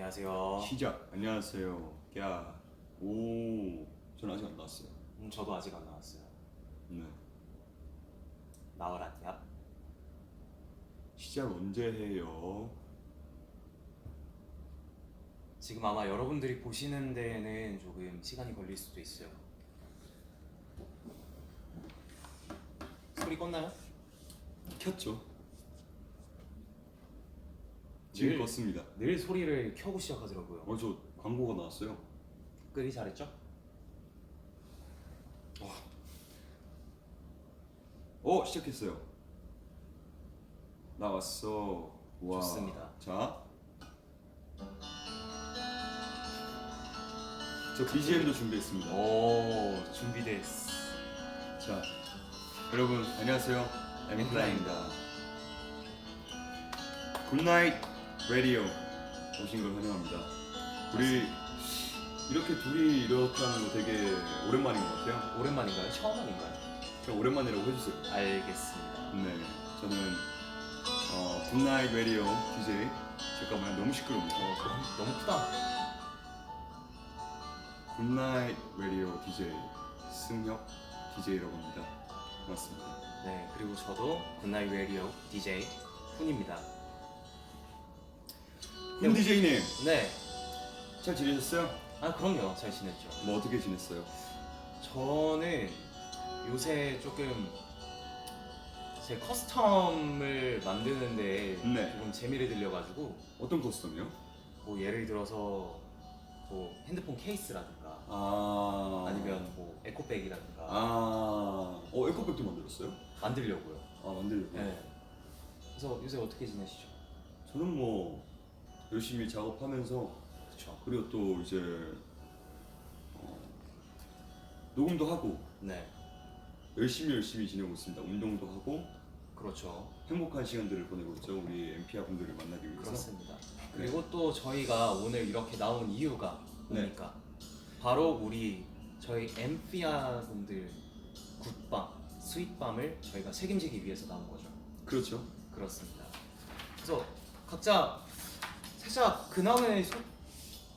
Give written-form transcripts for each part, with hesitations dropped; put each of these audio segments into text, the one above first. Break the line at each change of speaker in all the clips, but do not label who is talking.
안녕하세요.
시작. 안녕하세요. 야, 오, 전 아직 안 나왔어요.
저도 아직 안 나왔어요.
네.
나와라냐?
시작 언제 해요?
지금 아마 여러분들이 보시는 데에는 조금 시간이 걸릴 수도 있어요. 소리 껐나요?
켰죠. 지금 껐습니다.
늘 소리를 켜고 시작하더라고요.
저 광고가 나왔어요.
끄기 잘했죠?
시작했어요. 나왔어. 와.
좋습니다.
자, 저 BGM도 준비했습니다.
오, 준비됐어.
자, 여러분 안녕하세요. 엠플라입니다. 굿나잇 라디오 오신 걸 환영합니다. 우리 이렇게 둘이 이렇게 하는 거 되게 오랜만인 것 같아요.
오랜만인가요? 처음 아닌가요?
그냥 오랜만이라고 해주세요.
알겠습니다.
네, 저는 굿나잇 라디오 DJ. 잠깐만, 너무 시끄럽네요.
너무 크다.
굿나잇 라디오 DJ 승혁 DJ라고 합니다. 반갑습니다.
네, 그리고 저도 굿나잇 라디오 DJ 훈입니다.
훈 DJ님
네,
잘 지내셨어요?
그럼요. 잘 지냈죠.
뭐 어떻게 지냈어요?
저는 요새 조금 제 커스텀을 만드는데
네.
조금 재미를 들려가지고
어떤 커스텀이요?
뭐 예를 들어서 뭐 핸드폰 케이스라든가
아니면
아니면 뭐 에코백이라든가
에코백도 만들었어요?
만들려고요.
만들려고.
네. 그래서 요새 어떻게 지내시죠?
저는 뭐 열심히 작업하면서,
그렇죠.
그리고 또 이제 녹음도 하고
네,
열심히 지내고 있습니다. 운동도 하고
그렇죠.
행복한 시간들을 보내고 있죠. 우리 엠피아 분들을 만나기 위해서.
그렇습니다. 그리고 또 저희가 오늘 이렇게 나온 이유가
네.
뭡니까? 바로 저희 엠피아 분들 굿밤, 스윗밤을 저희가 책임지기 위해서 나온 거죠.
그렇죠.
그렇습니다. 그래서 각자 살짝 근황을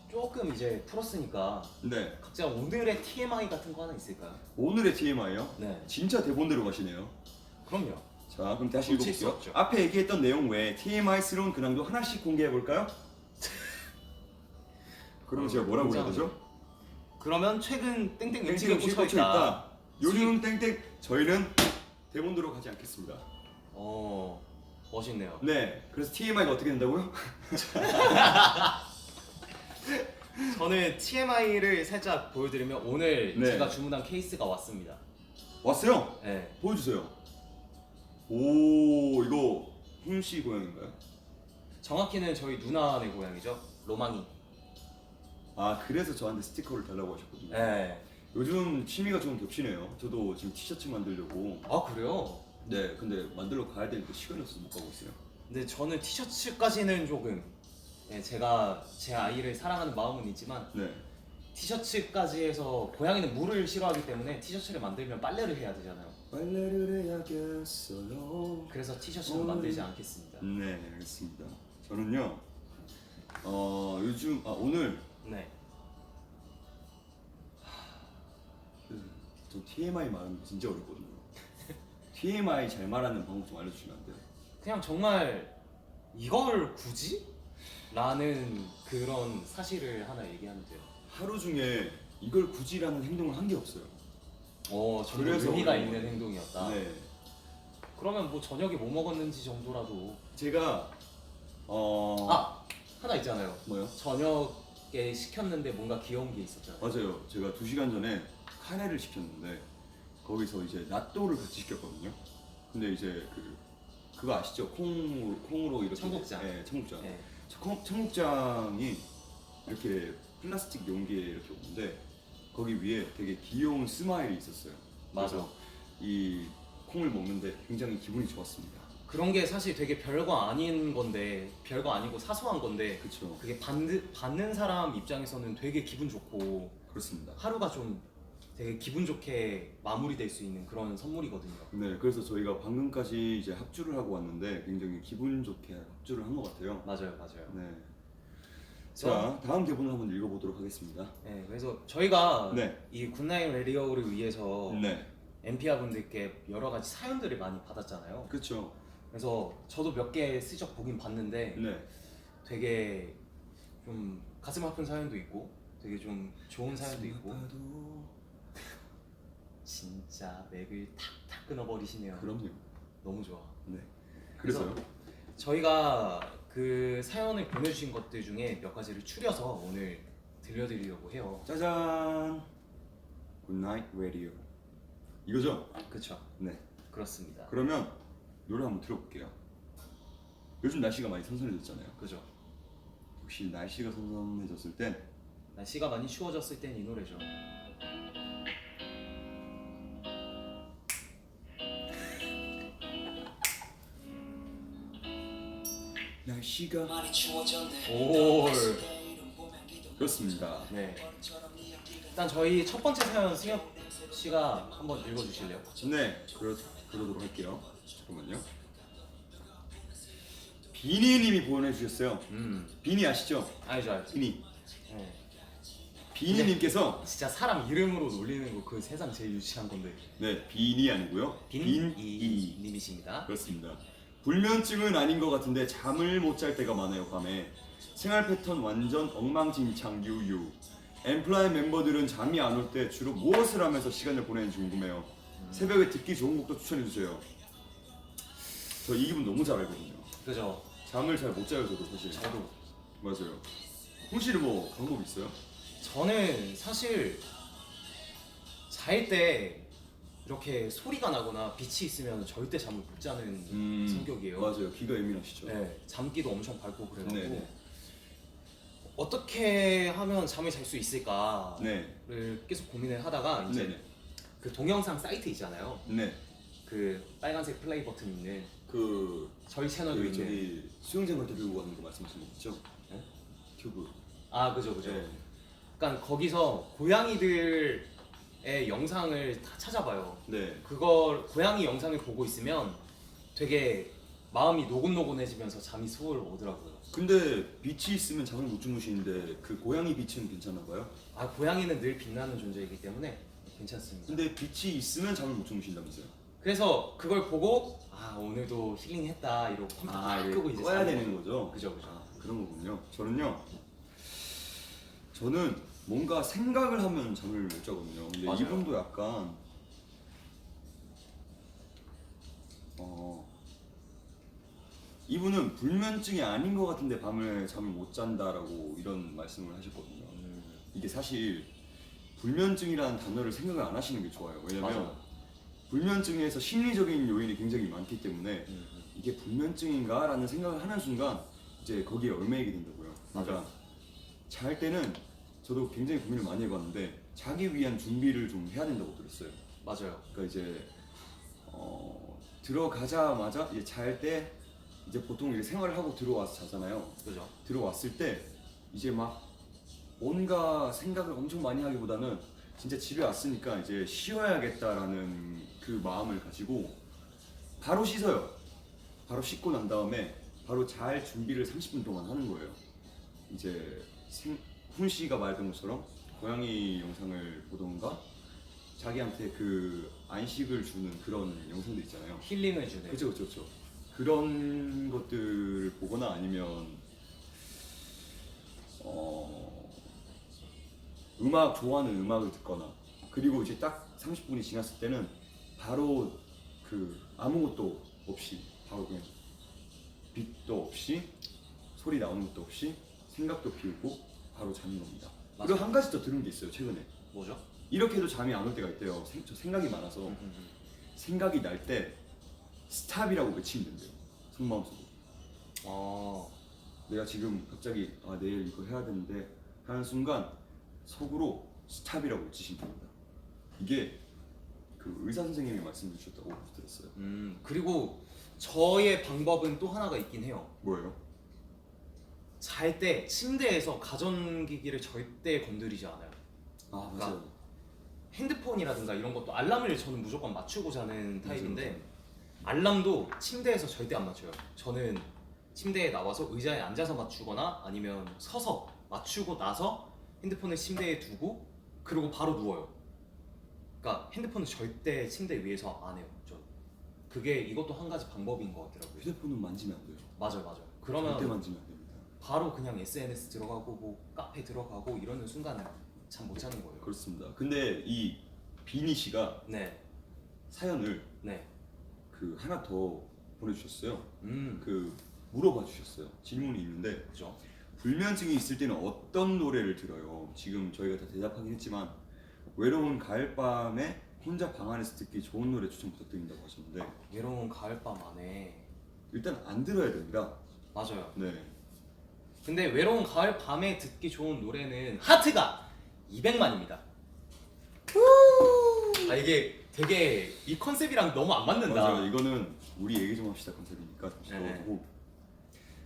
조금 이제 풀었으니까
네.
각자 오늘의 TMI 같은 거 하나 있을까요?
오늘의 TMI요?
네,
진짜 대본대로 가시네요.
그럼요.
자, 그럼 다시
놓칠 수
읽어볼게요.
없죠.
앞에 얘기했던 내용 외에 TMI스러운 근황도 하나씩 공개해볼까요? 그럼 제가 뭐라고 해야 되죠?
그러면 최근 땡땡
땡땡
음식에
음식에
꽂혀 있다.
꽂혀있다. 요즘 땡땡. 저희는 대본대로 가지 않겠습니다.
멋있네요.
네, 그래서 TMI가 어떻게 된다고요?
저는 TMI를 살짝 보여드리면 오늘
네.
제가 주문한 케이스가 왔습니다.
왔어요?
네.
보여주세요. 오, 이거 훈씨 고향인가요?
정확히는 저희 누나네 고향이죠. 로망이.
그래서 저한테 스티커를 달라고 하셨거든요.
네.
요즘 취미가 좀 겹치네요. 저도 지금 티셔츠 만들려고.
그래요?
네, 근데 만들러 가야 되는데 시간이 없어서 못 가고 있어요.
근데 저는 티셔츠까지는 조금 제가 제 아이를 사랑하는 마음은 있지만
네.
티셔츠까지 해서 고양이는 물을 싫어하기 때문에 티셔츠를 만들면 빨래를 해야 되잖아요.
빨래를 해야겠어요.
그래서 티셔츠는 만들지 않겠습니다.
네, 알겠습니다. 저는요, 요즘, 오늘,
네.
저 TMI 말하는 게 진짜 어렵거든요. TMI 잘 말하는 방법 좀 알려주시면 안 돼요?
그냥 정말 이걸 굳이? 라는 그런 사실을 하나 얘기하면 돼요.
하루 중에 이걸 굳이라는 행동을 한 게 없어요.
저는
그래서
의미가
어려운
있는
거예요.
행동이었다.
네.
그러면 뭐 저녁에 뭐 먹었는지 정도라도.
제가,
하나 있잖아요.
뭐요?
저녁에 시켰는데 뭔가 귀여운 게 있었잖아요.
맞아요. 제가 2시간 전에 카레를 시켰는데 거기서 이제 낫또를 같이 시켰거든요. 근데 이제 그거 아시죠? 콩으로 이렇게
청국장.
네, 청국장.
네.
청국장이 이렇게 플라스틱 용기에 이렇게 오는데 거기 위에 되게 귀여운 스마일이 있었어요.
맞아.
그래서 이 콩을 먹는데 굉장히 기분이 좋았습니다.
그런 게 사실 되게 별거 아닌 건데, 별거 아니고 사소한 건데
그렇죠.
그게 받는 사람 입장에서는 되게 기분 좋고
그렇습니다.
하루가 좀 되게 기분 좋게 마무리될 수 있는 그런 선물이거든요.
네, 그래서 저희가 방금까지 이제 합주를 하고 왔는데 굉장히 기분 좋게 합주를 한 것 같아요.
맞아요.
네. 자, 다음 대본을 한번 읽어보도록 하겠습니다.
네, 그래서 저희가
네.
이 굿나잇 레디오를 위해서
네,
엠피아 분들께 여러 가지 사연들을 많이 받았잖아요.
그렇죠.
그래서 저도 몇 개 슬쩍 보긴 봤는데
네,
되게 좀 가슴 아픈 사연도 있고 되게 좀 좋은 사연도 있고 진짜 맥을 탁탁 끊어버리시네요.
그럼요.
너무 좋아.
네. 그래서요.
저희가 그 사연을 보내주신 것들 중에 몇 가지를 추려서 오늘 들려드리려고 해요.
짜잔. 굿나잇 라디오. 이거죠?
그쵸?
네.
그렇습니다.
그러면 노래 한번 들어볼게요. 요즘 날씨가 많이 선선해졌잖아요.
그죠?
혹시 날씨가 선선해졌을 땐
날씨가 많이 추워졌을 땐 이 노래죠.
날씨가
많이 추워졌네.
올.
그렇습니다.
네. 일단 저희 첫 번째 사연 승엽 씨가 한번 읽어주실래요?
네, 그러도록 할게요. 잠깐만요. 비니님이 보내주셨어요. 비니 아시죠?
알죠, 알죠.
비니.
네.
비니님께서
진짜 사람 이름으로 놀리는 거 그 세상 제일 유치한 건데.
네, 비니 아니고요.
빈이 님이십니다.
그렇습니다. 불면증은 아닌 것 같은데 잠을 못 잘 때가 많아요. 밤에 생활 패턴 완전 엉망진창 유유. 엠플라이 멤버들은 잠이 안 올 때 주로 무엇을 하면서 시간을 보내는지 궁금해요. 새벽에 듣기 좋은 곡도 추천해 주세요. 저 이 기분 너무 잘 알거든요.
그죠?
잠을 잘 못 자요 저도 사실.
저도.
맞아요. 혹시 뭐 방법 있어요?
저는 사실 잘 때 이렇게 소리가 나거나 빛이 있으면 절대 잠을 못 자는 성격이에요.
맞아요. 귀가 예민하시죠.
네, 잠기도 엄청 밝고 그래가지고
네네.
어떻게 하면 잠을 잘 수 있을까를
네.
계속 고민을 하다가 이제
네네.
그 동영상 사이트 있잖아요.
네.
그 빨간색 플레이 버튼 있는
그
저희 채널도 있는.
저기 수영장 갈 때 들고 가는 거 말씀하시는 거죠?
네?
튜브.
아 그죠 그죠.
네.
그러니까 거기서 고양이들의 영상을 다 찾아봐요.
네.
그걸 고양이 영상을 보고 있으면 되게 마음이 노곤노곤해지면서 잠이 스월 오더라고요.
근데 빛이 있으면 잠을 못 주무시는데 그 고양이 빛은 괜찮나 봐요?
아 고양이는 늘 빛나는 존재이기 때문에 괜찮습니다.
근데 빛이 있으면 잠을 못 주무신다면서요?
그래서 그걸 보고 아 오늘도 힐링했다 이러고 컴퓨터 딱
이게
끄고 이제
꺼야
자는
되는 거죠?
그죠 그죠.
그런 거군요. 저는 뭔가 생각을 하면 잠을 못 자거든요. 근데
맞아요.
이분도 약간 이분은 불면증이 아닌 것 같은데 밤을 잠을 못 잔다라고 이런 말씀을 하셨거든요. 이게 사실 불면증이라는 단어를 생각을 안 하시는 게 좋아요. 왜냐면
맞아요.
불면증에서 심리적인 요인이 굉장히 많기 때문에
음.
이게 불면증인가라는 생각을 하는 순간 이제 거기에 얽매이게 된다고요. 그러니까
맞아요.
잘 때는 저도 굉장히 고민을 많이 해봤는데 자기 위한 준비를 좀 해야 된다고 들었어요.
맞아요.
그러니까 이제 들어가자마자 이제 잘 때 이제 보통 이제 생활을 하고 들어와서 자잖아요.
그죠.
들어왔을 때 이제 막 뭔가 생각을 엄청 많이 하기보다는 진짜 집에 왔으니까 이제 쉬어야겠다라는 그 마음을 가지고 바로 씻어요. 바로 씻고 난 다음에 바로 잘 준비를 30분 동안 하는 거예요. 이제 훈 씨가 말했던 것처럼 고양이 영상을 보던가 자기한테 그 안식을 주는 그런 영상들 있잖아요.
힐링을 주는.
그쵸. 그런 것들을 보거나 아니면 음악 좋아하는 음악을 듣거나 그리고 이제 딱 30분이 지났을 때는 바로 그 아무것도 없이 바로 그냥 빛도 없이 소리 나오는 것도 없이 생각도 비우고 바로 자는 겁니다.
맞아요.
그리고 한 가지 더 들은 게 있어요 최근에.
뭐죠?
이렇게 해도 잠이 안 올 때가 있대요. 저 생각이 많아서 생각이 날 때 스탑이라고 외치면 된대요. 속마음속으로. 내가 지금 갑자기 내일 이거 해야 되는데 하는 순간 속으로 스탑이라고 외치시면 됩니다. 이게 그 의사 선생님이 말씀해 주셨다고 들었어요.
그리고 저의 방법은 또 하나가 있긴 해요.
뭐예요?
잘 때 침대에서 가전기기를 절대 건드리지 않아요.
맞아요.
그러니까 핸드폰이라든가 이런 것도 알람을 저는 무조건 맞추고 자는 타입인데
맞아요.
알람도 침대에서 절대 안 맞춰요. 저는 침대에 나와서 의자에 앉아서 맞추거나 아니면 서서 맞추고 나서 핸드폰을 침대에 두고 그리고 바로 누워요. 그러니까 핸드폰을 절대 침대 위에서 안 해요. 저 그게 이것도 한 가지 방법인 것 같더라고요.
휴대폰은 만지면 안 돼요.
맞아요.
절대
그러면
만지면 안 됩니다.
바로 그냥 SNS 들어가고 뭐 카페 들어가고 이러는 순간 잠 못 자는 거예요.
그렇습니다. 근데 이 비니 씨가
네,
사연을
네,
그 하나 더 보내주셨어요.
음,
그 물어봐 주셨어요. 질문이 있는데
그죠.
불면증이 있을 때는 어떤 노래를 들어요? 지금 저희가 다 대답하긴 했지만 외로운 가을밤에 혼자 방 안에서 듣기 좋은 노래 추천 부탁드린다고 하셨는데
외로운 가을밤 안에
일단 안 들어야 됩니다.
맞아요.
네.
근데 외로운 가을 밤에 듣기 좋은 노래는 하트가 200만입니다. 아 이게 되게 이 컨셉이랑 너무 안 맞는다.
맞아요. 이거는 우리 얘기 좀 합시다 컨셉이니까 잠시
네.
넣어두고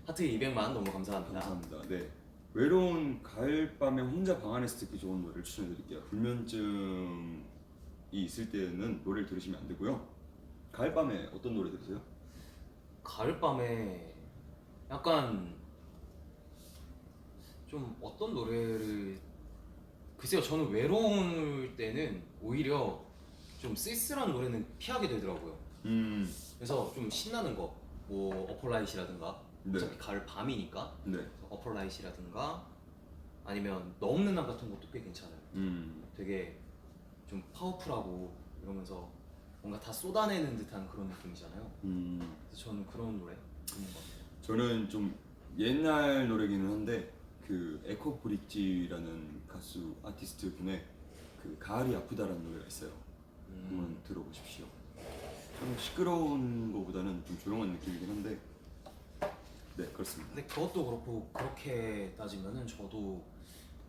하트 200만 너무 감사합니다.
감사합니다. 네. 외로운 가을밤에 혼자 방 안에서 듣기 좋은 노래를 추천해드릴게요. 불면증이 있을 때는 노래를 들으시면 안 되고요. 가을밤에 어떤 노래 들으세요?
가을 밤에 약간 좀 어떤 노래를 글쎄요 저는 외로울 때는 오히려 좀 쓸쓸한 노래는 피하게 되더라고요. 그래서 좀 신나는 거, 뭐 어퍼라이트라든가
네.
어차피 가을 밤이니까
네.
어퍼라이트라든가 아니면 너 없는 남 같은 것도 꽤 괜찮아요. 되게 좀 파워풀하고 이러면서 뭔가 다 쏟아내는 듯한 그런 느낌이잖아요. 그래서 저는 그런 노래 듣는 것 같아요.
저는 좀 옛날 노래기는 한데 그 에코브릿지라는 가수 아티스트 분의 그 가을이 아프다라는 노래가 있어요. 한번 들어보십시오. 좀 시끄러운 거보다는 좀 조용한 느낌이긴 한데 네 그렇습니다.
근데 그것도 그렇고 그렇게 따지면은 저도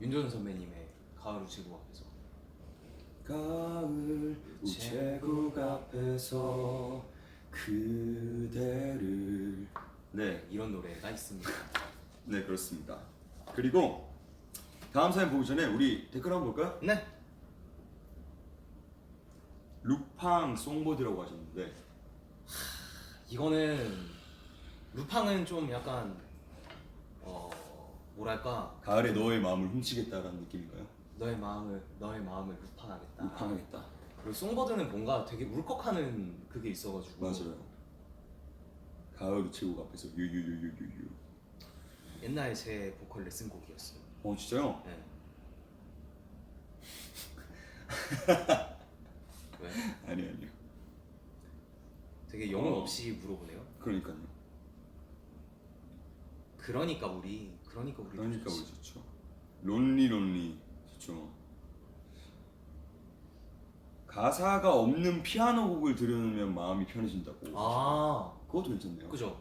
윤도현 선배님의 가을 우체국 앞에서
가을 우체국 앞에서 그대를 네,
이런 노래가 있습니다.
네 그렇습니다. 그리고 다음 사연 보기 전에 우리 댓글 한번 볼까요?
네.
루팡 송보드라고 하셨는데
이거는 루팡은 좀 약간 뭐랄까
가을에 너의 마음을 훔치겠다라는 느낌인가요?
너의 마음을 루팡하겠다.
루팡하겠다.
그리고 송버드는 뭔가 되게 울컥하는 그게 있어가지고
맞아요. 가을 우체국 앞에서 유유유유유유.
옛날 제 보컬 레슨곡이었어요.
진짜요?
네. 왜?
아니요.
되게 영혼 없이 물어보네요.
그러니까요.
그러니까 우리
그러니까
좋지.
우리 좋죠. 론리 좋죠. 가사가 없는 피아노 곡을 들으면 마음이 편해진다고.
아
그것도 괜찮네요.
그죠.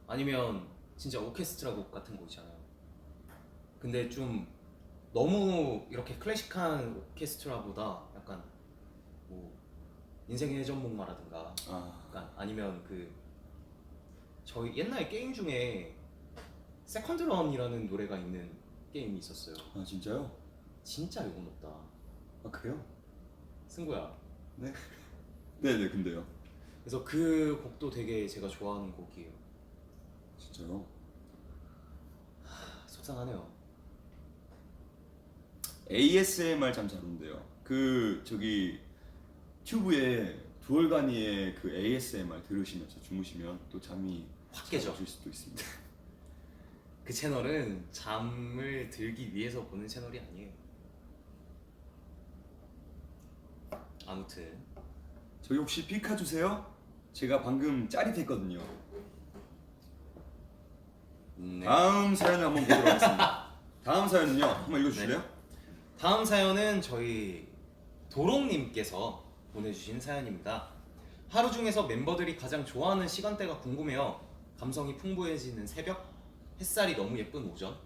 아니면 진짜 오케스트라 곡 같은 거 있잖아요. 근데 좀 너무 이렇게 클래식한 오케스트라보다 약간 뭐 인생의 회전목마라든가 약간 아니면 그 저희 옛날 게임 중에 세컨드런이라는 노래가 있는 게임이 있었어요.
아 진짜요?
진짜 영혼 없다.
아 그래요?
승구야.
네. 네네 근데요.
그래서 그 곡도 되게 제가 좋아하는 곡이에요.
진짜요?
속상하네요.
ASMR 참 잘 온대요. 그 저기 튜브에 두얼가니의 그 ASMR 들으시면서 주무시면 또 잠이
확 깨져.
질 수도 있습니다.
그 채널은 잠을 들기 위해서 보는 채널이 아니에요. 아무튼
저기 혹시 피카 주세요? 제가 방금 짜릿했거든요.
네.
다음 사연을 한번 보도록 하겠습니다. 다음 사연은요. 한번 읽어주실래요?
네. 다음 사연은 저희 도롱님께서 보내주신 사연입니다. 하루 중에서 멤버들이 가장 좋아하는 시간대가 궁금해요. 감성이 풍부해지는 새벽, 햇살이 너무 예쁜 오전.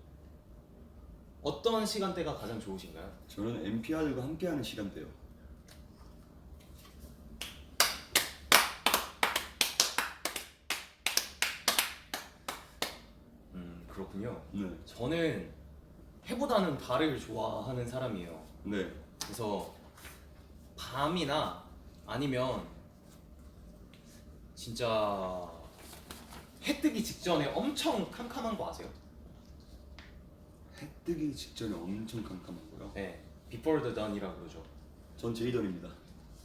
어떤 시간대가 가장 좋으신가요?
저는 MPR들과 함께하는 시간대요.
그렇군요.
네.
저는 해보다는 달을 좋아하는 사람이에요.
네.
그래서 밤이나 아니면 진짜 해 뜨기 직전에 엄청 캄캄한 거 아세요?
해 뜨기 직전에 엄청 깜깜하고요.
네, Before the Dawn이라고 그러죠.
전 제이던입니다.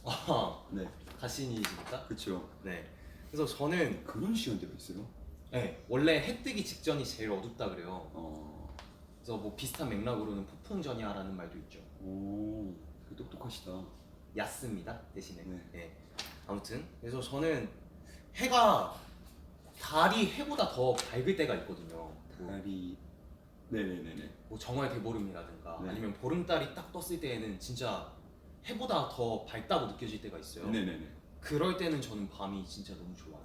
아,
네,
가신이십니까?
그렇죠.
네. 그래서 저는
그런 시간대가 있어요.
네, 원래 해 뜨기 직전이 제일 어둡다 그래요. 그래서 뭐 비슷한 맥락으로는 폭풍전야라는 말도 있죠.
오, 되게 똑똑하시다.
얕습니다 대신에.
네.
네. 아무튼 그래서 저는 해가 달이 해보다 더 밝을 때가 있거든요. 뭐,
달이, 네네네네.
뭐 정월 대보름이라든가
네.
아니면 보름달이 딱 떴을 때에는 진짜 해보다 더 밝다고 느껴질 때가 있어요.
네네네.
그럴 때는 저는 밤이 진짜 너무 좋아요.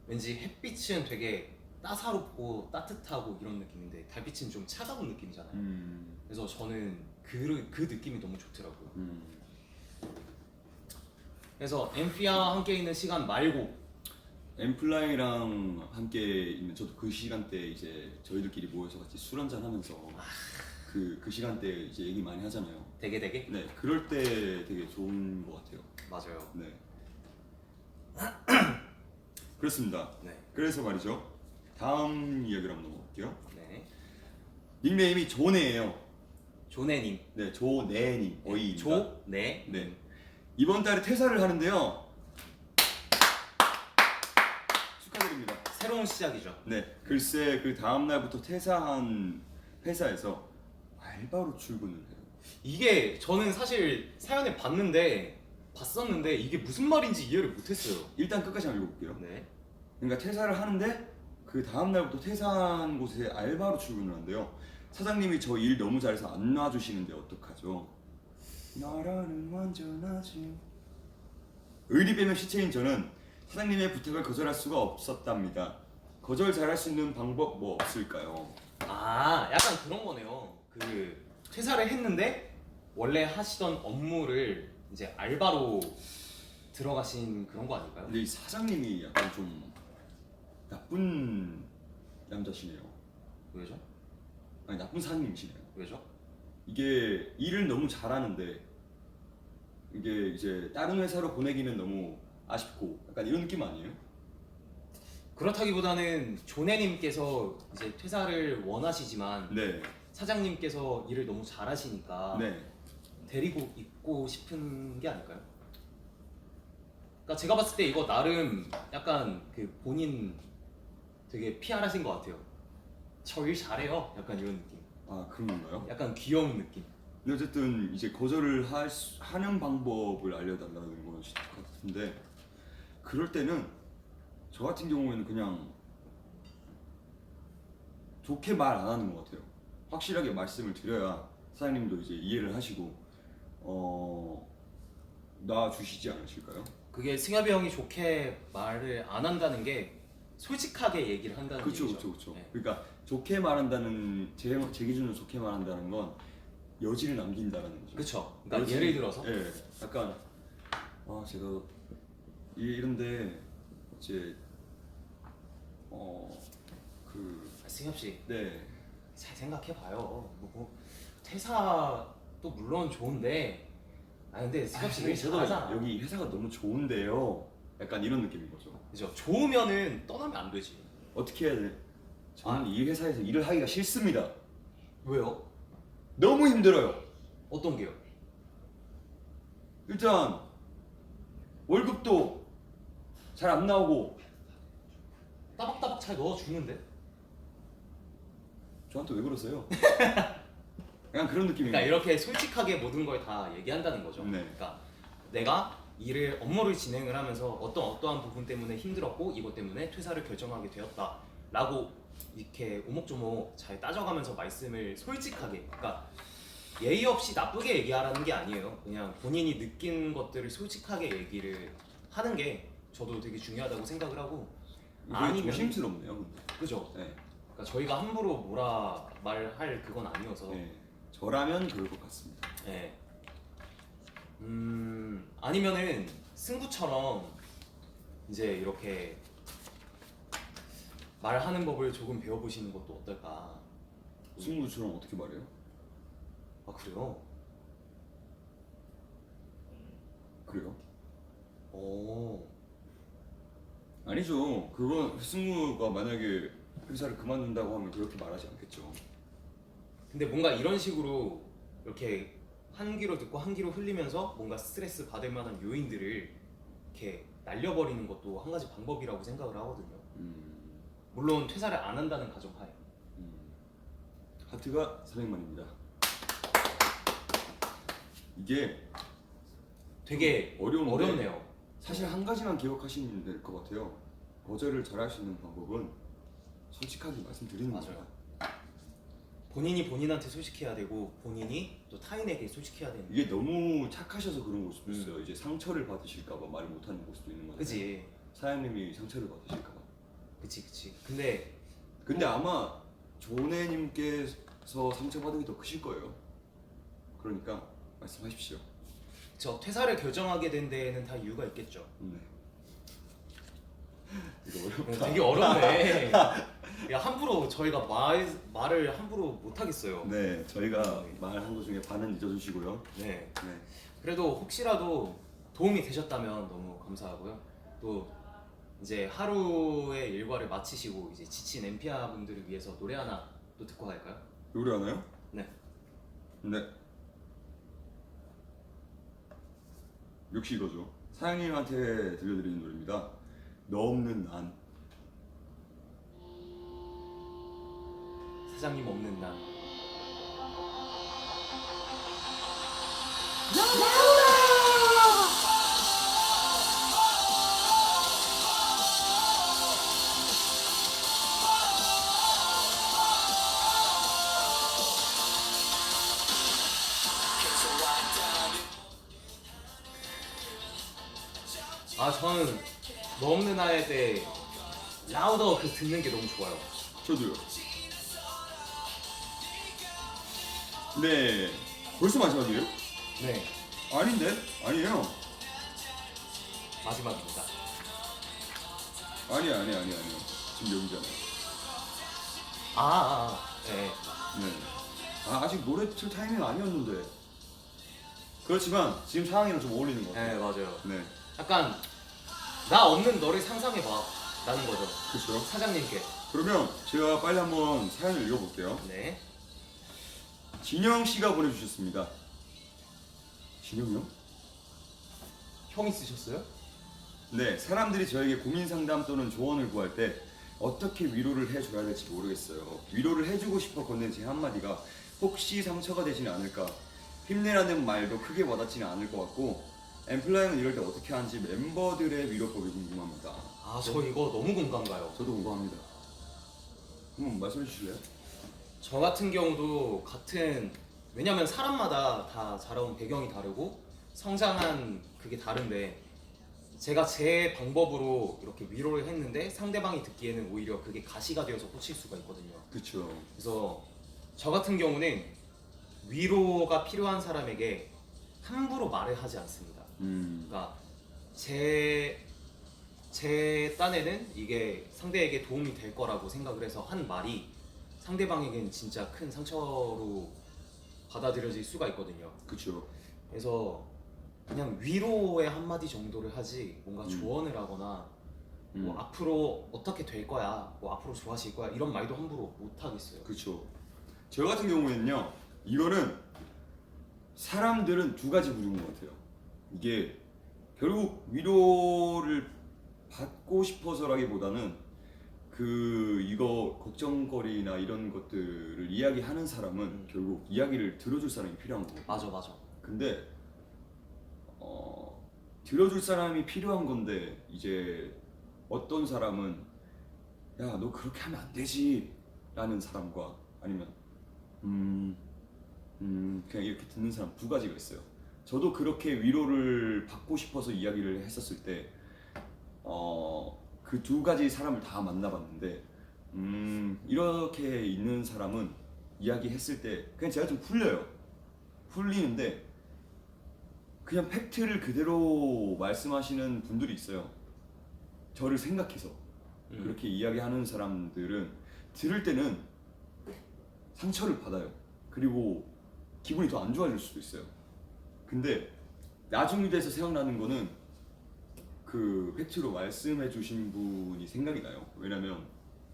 왠지 햇빛은 되게 따사롭고 따뜻하고 이런 느낌인데 달빛은 좀 차가운 느낌이잖아요. 그래서 저는 그 느낌이 너무 좋더라고요. 그래서 엠피아와 함께 있는 시간 말고
엠플라이랑 함께 있는 저도 그 시간대 이제 저희들끼리 모여서 같이 술 한잔 하면서 그 시간대 이제 얘기 많이 하잖아요.
되게
네, 그럴 때 되게 좋은 것 같아요.
맞아요.
네. 그렇습니다.
네.
그래서 말이죠. 다음 이야기로 한번 넘어갈게요.
네.
닉네임이 조네예요.
조네님.
네, 조네님. 어이입니다.
조네.
네. 이번 달에 퇴사를 하는데요. 축하드립니다.
새로운 시작이죠.
네, 글쎄 그 다음 날부터 퇴사한 회사에서 알바로 출근을 해요.
이게 저는 사실 사연을 봤었는데 이게 무슨 말인지 이해를 못했어요.
일단 끝까지 한번 읽어볼게요.
네.
그러니까 퇴사를 하는데 그 다음 날부터 퇴사한 곳에 알바로 출근을 한대요. 사장님이 저 일 너무 잘해서 안 놔주시는데 어떡하죠? 나라는 완전하지. 의리 빼면 시체인 저는 사장님의 부탁을 거절할 수가 없었답니다. 거절 잘할 수 있는 방법 뭐 없을까요?
아, 약간 그런 거네요. 그 퇴사를 했는데 원래 하시던 업무를 이제 알바로 들어가신 그런 거 아닐까요?
근데 이 사장님이 약간 좀 나쁜 남자시네요.
왜죠?
아니 나쁜 사장님이시네요.
왜죠?
이게 일을 너무 잘하는데 이게 이제 다른 회사로 보내기는 너무 아쉽고 약간 이런 느낌 아니에요?
그렇다기보다는 조네님께서 이제 퇴사를 원하시지만
네.
사장님께서 일을 너무 잘하시니까
네.
데리고 있고 싶은 게 아닐까요? 그러니까 제가 봤을 때 이거 나름 약간 그 본인 되게 PR하신 것 같아요. 저 일 잘해요. 약간 이런 느낌.
아 그런 건가요?
약간 귀여운 느낌.
근데 어쨌든 이제 거절을 하는 방법을 알려달라는 건 같은데 그럴 때는 저 같은 경우에는 그냥 좋게 말 안 하는 것 같아요. 확실하게 말씀을 드려야 사장님도 이제 이해를 하시고 놔주시지 않으실까요?
그게 승엽이 형이 좋게 말을 안 한다는 게 솔직하게 얘기를 한다는
그렇죠,
얘기죠.
그렇죠, 그렇죠.
네.
그러니까 좋게 말한다는 제 기준으로 좋게 말한다는 건 여지를 남긴다라는 거죠.
그렇죠. 그러니까
여지-
예를 들어서
예, 약간 제가 이런데 이제
승엽 씨
네,
잘 생각해 봐요. 뭐 퇴사도 물론 좋은데 근데 승엽 씨 일
저도
잘하잖아.
여기 회사가 너무 좋은데요. 약간 이런 느낌인 거죠.
그죠? 좋으면은 떠나면 안 되지.
어떻게 해야 돼? 저는 이 회사에서 일을 하기가 싫습니다.
왜요?
너무 힘들어요.
어떤 게요?
일단 월급도 잘 안 나오고
따박따박 잘 넣어주는데?
저한테 왜 그러세요? 약간 그런 느낌인
그러니까
거예요.
이렇게 솔직하게 모든 걸 다 얘기한다는 거죠.
네.
그러니까 내가 업무를 진행을 하면서 어떠한 부분 때문에 힘들었고 이것 때문에 퇴사를 결정하게 되었다라고 이렇게 오목조목 잘 따져가면서 말씀을 솔직하게, 그러니까 예의 없이 나쁘게 얘기하라는 게 아니에요. 그냥 본인이 느낀 것들을 솔직하게 얘기를 하는 게 저도 되게 중요하다고 생각을 하고,
이게
아니면-
조심스럽네요. 근데.
그죠?
네.
그러니까 저희가 함부로 뭐라 말할 그건 아니어서.
네. 저라면 그럴 것 같습니다.
네. 아니면은 승부처럼 이제 이렇게 말하는 법을 조금 배워보시는 것도 어떨까.
승부처럼 어떻게 말해요?
아 그래요?
그래요?
오.
아니죠. 그건 승우가 만약에 회사를 그만둔다고 하면 그렇게 말하지 않겠죠.
근데 뭔가 이런 식으로 이렇게 한 귀로 듣고 한 귀로 흘리면서 뭔가 스트레스 받을 만한 요인들을 이렇게 날려버리는 것도 한 가지 방법이라고 생각을 하거든요. 물론 퇴사를 안 한다는 가정하에.
하트가 400만입니다. 이게
되게
어려운데
어렵네요.
사실 한 가지만 기억하시면 될 것 같아요. 거절을 잘할 수 있는 방법은 솔직하게 말씀드리는
맞아요.
겁니다.
본인이 본인한테 솔직해야 되고 본인이 또 타인에게 솔직해야 되는.
이게 너무 착하셔서 그런 걸 수도 있어요. 이제 상처를 받으실까봐 말을 못하는 걸 수도 있는 거죠.
그지,
사장님이 상처를 받으실까봐.
그치. 근데
아마 조네님께서 상처받은 게 더 크실 거예요. 그러니까 말씀하십시오.
저 퇴사를 결정하게 된 데에는 다 이유가 있겠죠.
네. 이거 어렵다.
되게 어렵네. 야, 함부로 저희가 말을 함부로 못 하겠어요.
네, 저희가 말한 것 중에 반은 잊어주시고요.
네.
네.
그래도 혹시라도 도움이 되셨다면 너무 감사하고요. 또 이제 하루의 일과를 마치시고 이제 지친 엠피아 분들을 위해서 노래 하나 또 듣고 갈까요?
노래 하나요?
네.
네. 역시 이거죠. 사장님한테 들려드리는 노래입니다. 너 없는 난.
사장님 없는 날. 아, 저는 너 없는 날에 때 라우더 그 듣는 게 너무 좋아요.
저도요. 네. 벌써 마지막이에요?
네,
아닌데? 아니에요.
마지막입니다.
아니에요. 지금 여기잖아요.
네.
네. 아직 노래 틀 타이밍 아니었는데. 그렇지만 지금 상황이랑 좀 어울리는 것 같아요.
네, 맞아요.
네.
약간 나 없는 너를 상상해봐 라는 거죠.
그렇죠.
사장님께.
그러면 제가 빨리 한번 사연을 읽어볼게요.
네.
진영 씨가 보내주셨습니다. 진영이요?
형이 쓰셨어요?
네, 사람들이 저에게 고민 상담 또는 조언을 구할 때 어떻게 위로를 해줘야 될지 모르겠어요. 위로를 해주고 싶어 건넨 제 한마디가 혹시 상처가 되지는 않을까. 힘내라는 말도 크게 와닿지는 않을 것 같고 엠플라이는 이럴 때 어떻게 하는지 멤버들의 위로법이 궁금합니다.
아, 저 이거 너무 공감 가요.
저도 궁금합니다. 한번 말씀해 주실래요?
저 같은 경우도 왜냐면 사람마다 다 자라온 배경이 다르고 성장한 그게 다른데 제가 제 방법으로 이렇게 위로를 했는데 상대방이 듣기에는 오히려 그게 가시가 되어서 꽂힐 수가 있거든요.
그렇죠.
그래서 저 같은 경우는 위로가 필요한 사람에게 함부로 말을 하지 않습니다. 그러니까 제 딴에는 이게 상대에게 도움이 될 거라고 생각을 해서 한 말이 상대방에겐 진짜 큰 상처로 받아들여질 수가 있거든요.
그렇죠.
그래서 그냥 위로의 한마디 정도를 하지 뭔가 조언을 하거나 뭐 앞으로 어떻게 될 거야, 뭐 앞으로 좋아질 거야 이런 말도 함부로 못 하겠어요.
그렇죠. 저 같은 경우에는요. 이거는 사람들은 두 가지 부류인 것 같아요. 이게 결국 위로를 받고 싶어서라기보다는 이거 걱정거리나 이런 것들을 이야기하는 사람은 결국 이야기를 들어줄 사람이 필요한 거고.
맞아.
근데 들어줄 사람이 필요한 건데 이제 어떤 사람은 야 너 그렇게 하면 안 되지 라는 사람과 아니면 그냥 이렇게 듣는 사람 두 가지가 있어요. 저도 그렇게 위로를 받고 싶어서 이야기를 했었을 때 그 두 가지 사람을 다 만나봤는데 이렇게 있는 사람은 이야기했을 때 그냥 제가 좀 풀리는데 그냥 팩트를 그대로 말씀하시는 분들이 있어요. 저를 생각해서 그렇게 이야기하는 사람들은 들을 때는 상처를 받아요. 그리고 기분이 더 안 좋아질 수도 있어요. 근데 나중에 돼서 생각나는 거는 그 팩트로 말씀해 주신 분이 생각이 나요. 왜냐면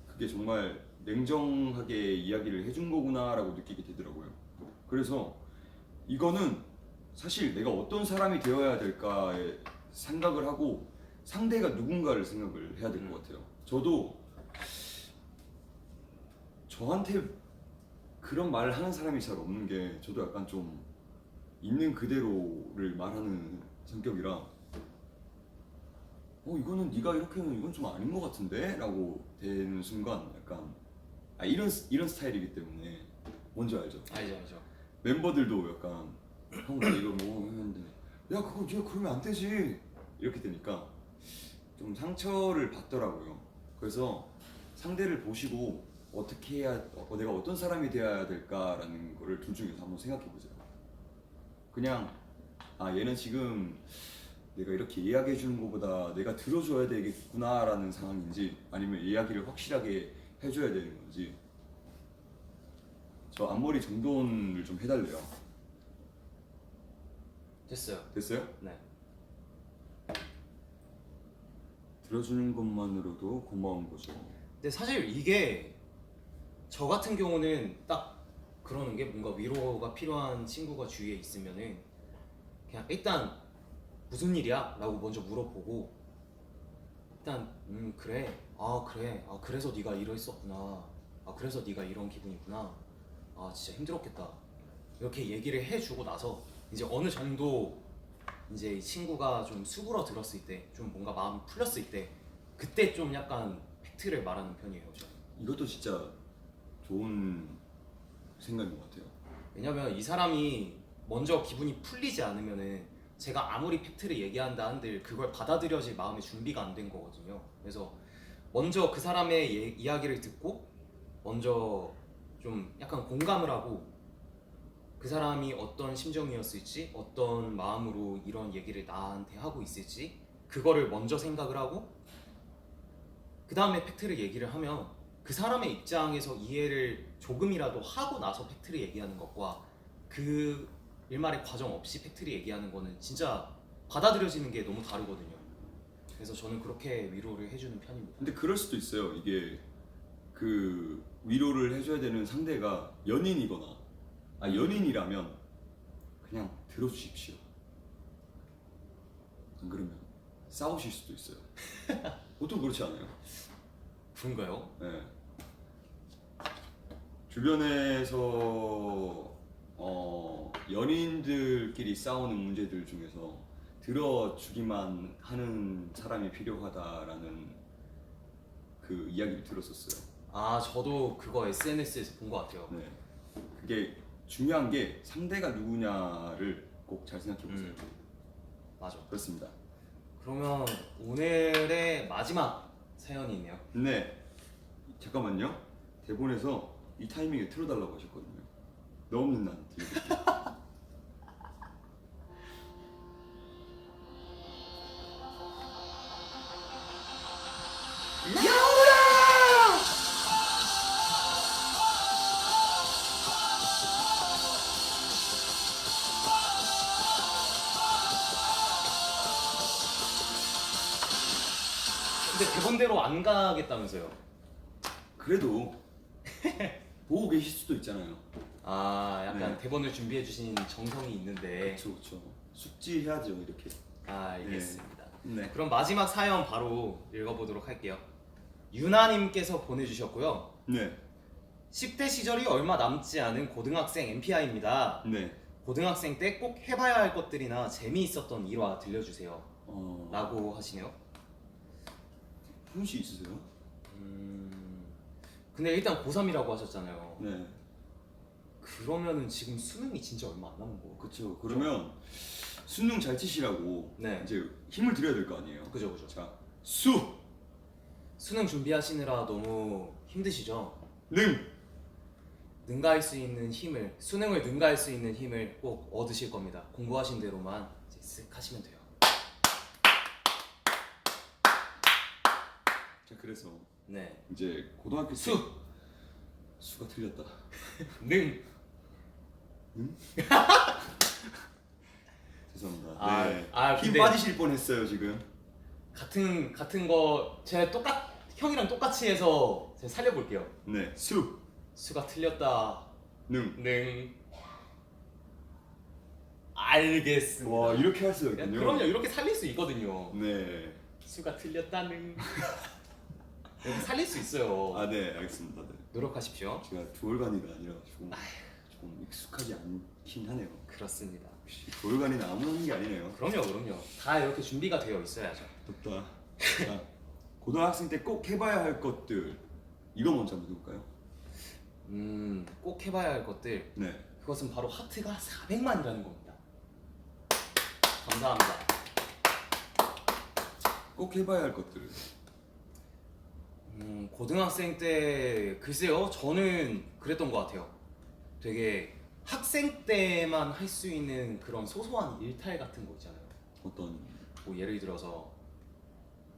그게 정말 냉정하게 이야기를 해준 거구나라고 느끼게 되더라고요. 그래서 이거는 사실 내가 어떤 사람이 되어야 될까에 생각을 하고 상대가 누군가를 생각을 해야 될 것 같아요. 저도 저한테 그런 말을 하는 사람이 잘 없는 게 저도 약간 좀 있는 그대로를 말하는 성격이라 이거는 네가 이렇게 하면 이건 좀 아닌 것 같은데? 라고 되는 순간 약간 이런 스타일이기 때문에 뭔지 알죠?
알죠.
멤버들도 약간 형 나 이거 뭐 했는데 야 그거 네가 그러면 안 되지 이렇게 되니까 좀 상처를 받더라고요. 그래서 상대를 보시고 어떻게 해야 내가 어떤 사람이 되어야 될까라는 거를 둘 중에서 한번 생각해 보세요. 그냥 얘는 지금 내가 이렇게 이야기해 주는 것보다 내가 들어줘야 되겠구나라는 상황인지 아니면 이야기를 확실하게 해줘야 되는 건지. 저 앞머리 정돈을 좀 해달래요.
됐어요.
됐어요?
네.
들어주는 것만으로도 고마운 거죠.
근데 사실 이게 저 같은 경우는 딱 그러는 게 뭔가 위로가 필요한 친구가 주위에 있으면은 그냥 일단 무슨 일이야? 라고 먼저 물어보고 일단 그래 그래서 네가 이랬었구나 그래서 네가 이런 기분이구나 진짜 힘들었겠다 이렇게 얘기를 해주고 나서 이제 어느 정도 이제 이 친구가 좀 수그러들었을 때 좀 뭔가 마음이 풀렸을 때 그때 좀 약간 팩트를 말하는 편이에요 저는.
이것도 진짜 좋은 생각인 것 같아요.
왜냐면 이 사람이 먼저 기분이 풀리지 않으면은 제가 아무리 팩트를 얘기한다 한들 그걸 받아들여질 마음의 준비가 안 된 거거든요. 그래서 먼저 그 사람의 이야기를 듣고 먼저 좀 약간 공감을 하고 그 사람이 어떤 심정이었을지 어떤 마음으로 이런 얘기를 나한테 하고 있을지 그거를 먼저 생각을 하고 그 다음에 팩트를 얘기를 하면 그 사람의 입장에서 이해를 조금이라도 하고 나서 팩트를 얘기하는 것과 그 일말의 과정 없이 팩트를 얘기하는 거는 진짜 받아들여지는 게 너무 다르거든요. 그래서 저는 그렇게 위로를 해주는 편입니다.
근데 그럴 수도 있어요. 이게 그 위로를 해줘야 되는 상대가 연인이거나 연인이라면 그냥 들어주십시오. 안 그러면 싸우실 수도 있어요. 보통 그렇지 않아요?
그런가요?
네. 주변에서 연인들끼리 싸우는 문제들 중에서 들어주기만 하는 사람이 필요하다라는 그 이야기를 들었었어요.
저도 그거 SNS에서 본 것 같아요.
네. 그게 중요한 게 상대가 누구냐를 꼭 잘 생각해 보세요.
맞아.
그렇습니다.
그러면 오늘의 마지막 사연이 있네요.
네. 잠깐만요. 대본에서 이 타이밍에 틀어달라고 하셨거든요. 너 없는 난 들려드릴게요.
근데 대본대로 안 가겠다면서요?
그래도 보고 계실 수도 있잖아요.
약간
네.
대본을 준비해 주신 정성이 있는데.
그렇죠. 숙지해야죠 이렇게.
알겠습니다.
네.
그럼 마지막 사연 바로 읽어보도록 할게요. 유나님께서 보내주셨고요.
네.
10대 시절이 얼마 남지 않은 고등학생 MPI입니다.
네.
고등학생 때 꼭 해봐야 할 것들이나 재미있었던 일화 들려주세요. 라고 하시네요.
훈 씨 있으세요?
근데 일단 고3이라고 하셨잖아요.
네.
그러면은 지금 수능이 진짜 얼마 안 남은 거.
그렇죠. 그러면 수능 잘 치시라고
네.
이제 힘을 드려야 될 거 아니에요.
그죠.
자,
수능 준비하시느라 너무 힘드시죠?
능.
능가할 수 있는 힘을, 수능을 능가할 수 있는 힘을 꼭 얻으실 겁니다. 공부하신 대로만 이제 쓱 하시면 돼요.
자, 그래서
네.
이제 고등학교 때 수가 틀렸다.
능.
죄송합니다. 네. 힘
근데
빠지실 뻔했어요 지금.
같은 거 제가 형이랑 똑같이 해서 제가 살려볼게요.
네.
수가 틀렸다.
능.
능. 알겠습니다.
와, 이렇게 할 수가 있군요.
그럼요. 이렇게 살릴 수 있거든요.
네.
수가 틀렸다는. 이렇게 살릴 수 있어요.
아, 네, 알겠습니다. 네.
노력하십시오.
제가 조혈관이가 아니라 조금 익숙하지 않긴 하네요.
그렇습니다.
역시 조혈관이는 아무나 하는 게 아니네요.
그럼요. 다 이렇게 준비가 되어 있어야죠.
덥다. 자, 고등학생 때 꼭 해봐야 할 것들 이거 먼저 한번 해볼까요?
꼭 해봐야 할 것들.
네.
그것은 바로 하트가 400만이라는 겁니다. 감사합니다.
꼭 해봐야 할 것들.
고등학생 때 글쎄요. 저는 그랬던 것 같아요. 되게 학생 때만 할 수 있는 그런 소소한 일탈 같은 거 있잖아요.
어떤?
뭐 예를 들어서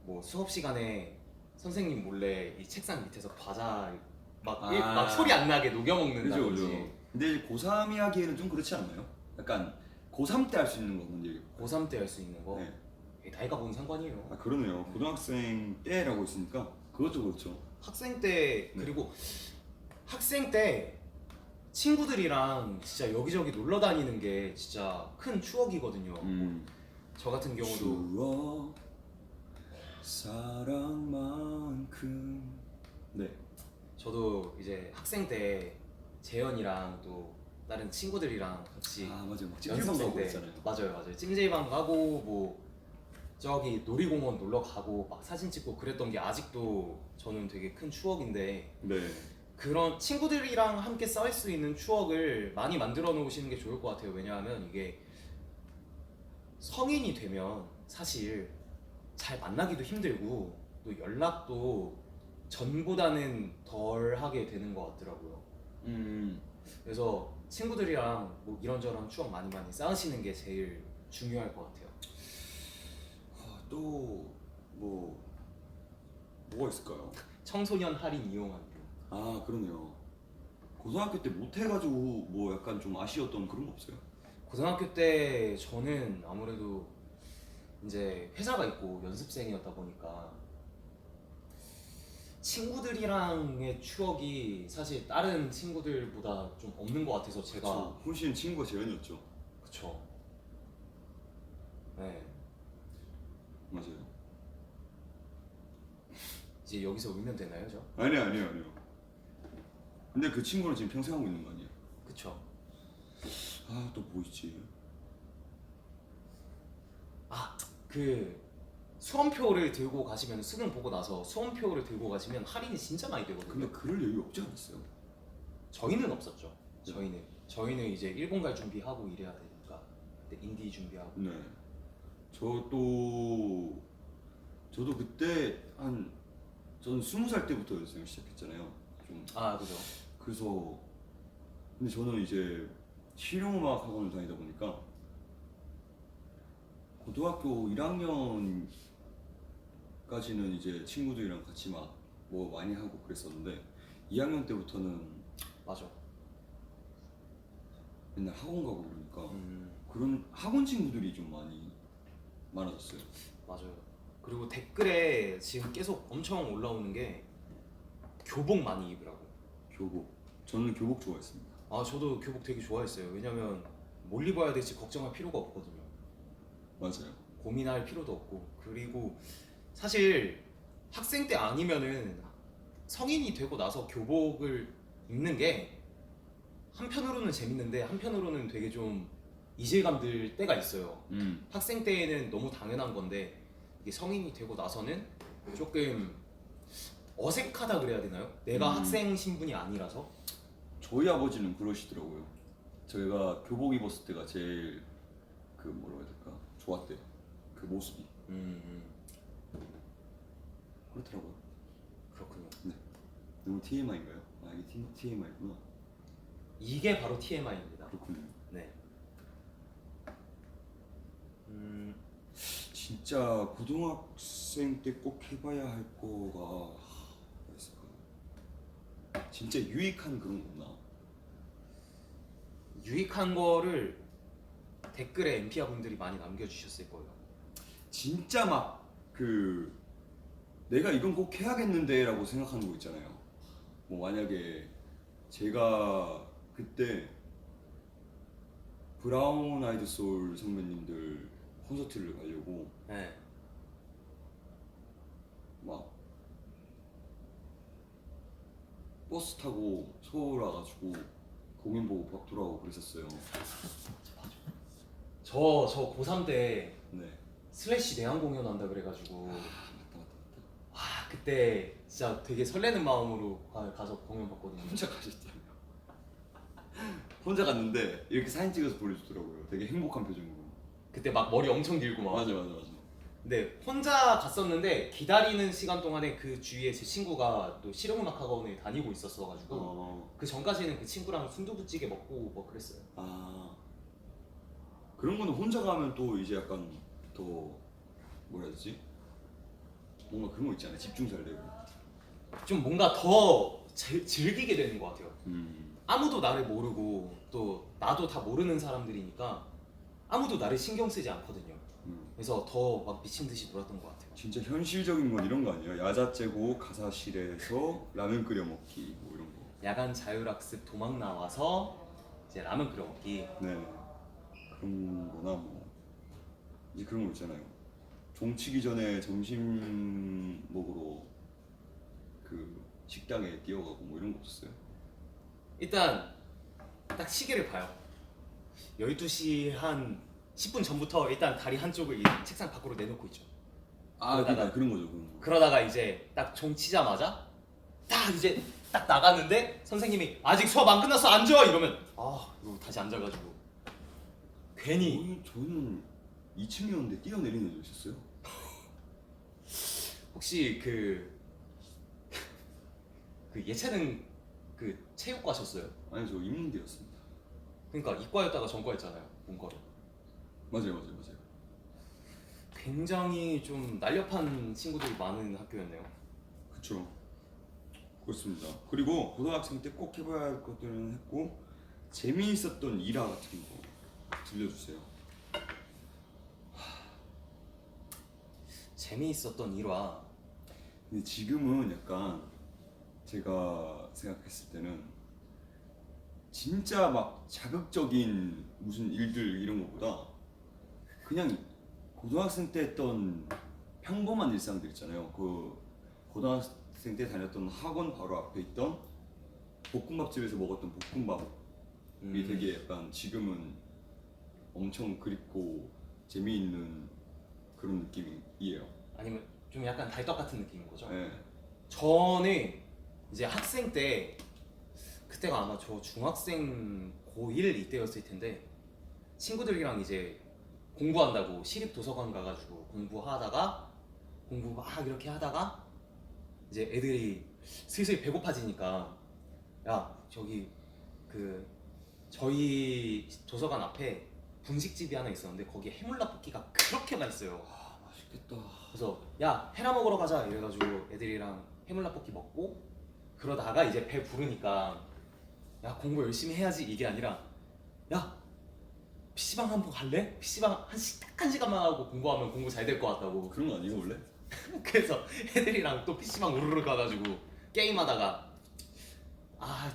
뭐 수업 시간에 선생님 몰래 이 책상 밑에서 과자 막 소리 안 나게 녹여
그죠,
먹는다든지.
그죠. 근데 고3이 하기에는 좀 그렇지 않나요? 약간 고3 때 할 수 있는 거 문제.
고3 때 할 수 있는 거.
네.
나이가 뭔 상관이에요.
아, 그러네요. 고등학생 때라고 했으니까 그것도 그렇죠.
학생 때
네.
그리고 학생 때 친구들이랑 진짜 여기저기 놀러 다니는 게 진짜 큰 추억이거든요. 저 같은 경우도
추억 사랑만큼. 네.
저도 이제 학생 때 재현이랑 또 다른 친구들이랑 같이
아, 맞아요. 막
연습생
찜질방 가고
때
있잖아요.
맞아요. 찜질방 가고 뭐 저기 놀이공원 놀러 가고 막 사진 찍고 그랬던 게 아직도 저는 되게 큰 추억인데,
네.
그런 친구들이랑 함께 쌓을 수 있는 추억을 많이 만들어 놓으시는 게 좋을 것 같아요. 왜냐하면 이게 성인이 되면 사실 잘 만나기도 힘들고 또 연락도 전보다는 덜 하게 되는 것 같더라고요. 그래서 친구들이랑 뭐 이런저런 추억 많이 쌓으시는 게 제일 중요할 것 같아요.
또 뭐가 있을까요?
청소년 할인 이용하기.
아, 그러네요. 고등학교 때 못 해가지고 뭐 약간 좀 아쉬웠던 그런 거 없어요?
고등학교 때 저는 아무래도 이제 회사가 있고 연습생이었다 보니까 친구들이랑의 추억이 사실 다른 친구들보다 좀 없는 것 같아서 제가.
그쵸. 훨씬 친구가 재현이었죠.
그쵸. 네.
맞아요.
이제 여기서 울면 되나요, 저?
아니요. 근데 그 친구는 지금 평생 하고 있는 거 아니에요?
그쵸.
아, 또 뭐 있지?
그 수험표를 들고 가시면, 수능 보고 나서 수험표를 들고 가시면 할인이 진짜 많이 되거든요.
근데 그럴 여유 없지 않았어요?
저희는 없었죠.
네.
저희는 이제 일본 갈 준비하고 이래야 되니까 그때 인디 준비하고.
네. 저도 그때 저는 20살 때부터 연습을 시작했잖아요. 좀.
그죠.
그래서 근데 저는 이제 실용음악 학원을 다니다 보니까 고등학교 1학년까지는 이제 친구들이랑 같이 막 뭐 많이 하고 그랬었는데 2학년 때부터는
맞아.
맨날 학원 가고 그러니까
음.
그런 학원 친구들이 좀 많아졌어요.
맞아요. 그리고 댓글에 지금 계속 엄청 올라오는 게 교복 많이 입으라고.
교복. 저는 교복 좋아했습니다.
저도 교복 되게 좋아했어요. 왜냐면 뭘 입어야 될지 걱정할 필요가 없거든요.
맞아요.
고민할 필요도 없고. 그리고 사실 학생 때 아니면은 성인이 되고 나서 교복을 입는 게 한편으로는 재밌는데 한편으로는 되게 좀 이질감 들 때가 있어요. 학생 때에는 너무 당연한 건데 이게 성인이 되고 나서는 조금 어색하다 그래야 되나요? 내가 학생 신분이 아니라서.
저희 아버지는 그러시더라고요. 저희가 교복 입었을 때가 제일 그 뭐라고 해야 될까? 좋았대요. 그 모습이. 그렇더라고요.
그렇군요.
네. 너무 TMI인가요? 이게 TMI구나.
이게 바로 TMI입니다.
그렇군요.
네.
진짜 고등학생 때 꼭 해봐야 할 거가 뭐가 있을까? 진짜 유익한 그런 거 없나?
유익한 거를 댓글에 엠피아 분들이 많이 남겨주셨을 거예요.
진짜 막 그 내가 이건 꼭 해야겠는데라고 생각하는 거 있잖아요. 뭐 만약에 제가 그때 브라운 아이드 소울 선배님들 콘서트를 가려고
네.
막 버스 타고 서울 와가지고 공연 보고 막 돌아오고 그랬었어요.
저 고3 때
네.
슬래시 내한 공연 한다 그래가지고
맞다.
와 그때 진짜 되게 설레는 마음으로 가서 공연 봤거든요.
혼자 가셨잖아요. 혼자 갔는데 이렇게 사진 찍어서 보내주더라고요. 되게 행복한 표정으로.
그때 막 머리 엄청 길고 막.
맞아.
근데 혼자 갔었는데 기다리는 시간 동안에 그 주위에 제 친구가 또 실용음악학원에 다니고 있었어가지고 그 전까지는 그 친구랑 순두부찌개 먹고 뭐 그랬어요.
그런 거는 혼자 가면 또 이제 약간 더 뭐라 해야 되지? 뭔가 그런 거 있잖아요. 집중 잘 되고.
좀 뭔가 더 즐기게 되는 것 같아요.
음.
아무도 나를 모르고 또 나도 다 모르는 사람들이니까 아무도 나를 신경 쓰지 않거든요. 그래서 더 막 미친 듯이 놀았던 것 같아요.
진짜 현실적인 건 이런 거 아니에요? 야자 째고 가사실에서 라면 끓여 먹기 뭐 이런 거.
야간 자율학습 도망 나와서 이제 라면 끓여 먹기.
네. 그런 거나 뭐 이제 그런 거 있잖아요. 종치기 전에 점심 먹으러 그 식당에 뛰어가고 뭐 이런 거 없었어요?
일단 딱 시계를 봐요. 12시 한 10분 전부터 일단 다리 한쪽을 이 책상 밖으로 내놓고 있죠.
그러니까 그런 거죠. 그런 거.
그러다가 이제 딱 종 치자마자 딱 이제 딱 나갔는데 선생님이 아직 수업 안 끝났어 앉아 이러면 이러고 다시 앉아가지고 괜히
저는 2층이었는데 뛰어내리는 애도 있었어요.
혹시 그 예체능 그 체육 가셨어요?
아니 저 인문대였습니다.
그러니까 이과였다가 전과였잖아요. 문과로.
맞아요.
굉장히 좀 날렵한 친구들이 많은 학교였네요.
그쵸. 그렇습니다. 그리고 고등학생 때 꼭 해봐야 할 것들은 했고 재미있었던 일화 같은 거 들려주세요.
재미있었던 일화.
근데 지금은 약간 제가 생각했을 때는 진짜 막 자극적인 무슨 일들 이런 것보다 그냥 고등학생 때 했던 평범한 일상들 있잖아요. 그 고등학생 때 다녔던 학원 바로 앞에 있던 볶음밥집에서 먹었던 볶음밥이 되게 약간 지금은 엄청 그립고 재미있는 그런 느낌이에요.
아니면 좀 약간 달떡 같은 느낌인 거죠?
네.
저는 이제 학생 때 그때가 아마 저 중학생 고1 이때였을 텐데 친구들이랑 이제 공부한다고 시립 도서관 가가지고 공부 막 이렇게 하다가 이제 애들이 슬슬 배고파지니까 야 저기 그 저희 도서관 앞에 분식집이 하나 있었는데 거기에 해물라볶이가 그렇게 맛있어요.
맛있겠다.
그래서 야 해라 먹으러 가자 이래가지고 애들이랑 해물라볶이 먹고 그러다가 이제 배 부르니까 야 공부 열심히 해야지 이게 아니라 야 PC방 한번 갈래? PC방 한 시간만 하고 공부하면 공부 잘 될 것 같다고.
그런 거 아니에요 원래?
그래서 애들이랑 또 PC방 우르르 가가지고 게임하다가